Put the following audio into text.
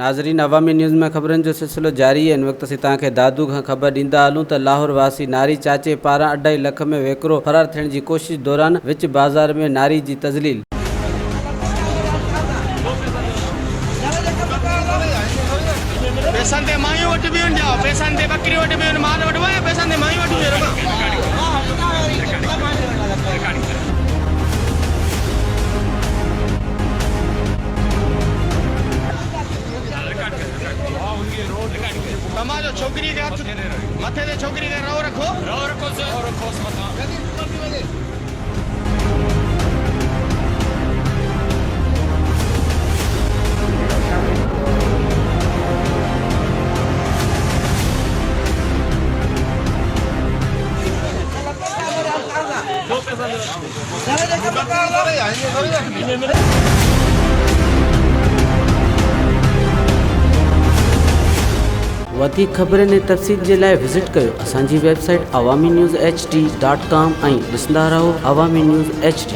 नाज़रीन, अवामी न्यूज़ में खबरन जो सिलसिलो जारी है। इन वक्त असीं तव्हांखे दादू खां ख़बर ॾींदा हलूं त लाहौर वासी नारी चाचे पारां 2.5 लाख में वेकिरो फरार थियण जी कोशिश दौरान विच बाज़ार में नारी जी तज़लील। पैसनि ते मायूं वटि बि वञा, पैसनि ते बकरी वटि बि माल वठिबो आहे, पैसनि ते मायूं वटि बि तमाजो छोकिरी के हथ मथे ते छोकिरी के रहो रखो वधिक खबरनि ऐं तफ़सील जे लाइ विज़िट कयो असांजी वेबसाइट awaminews.hd.com ऐं ॾिसंदा रहो अवामी न्यूज़ HD।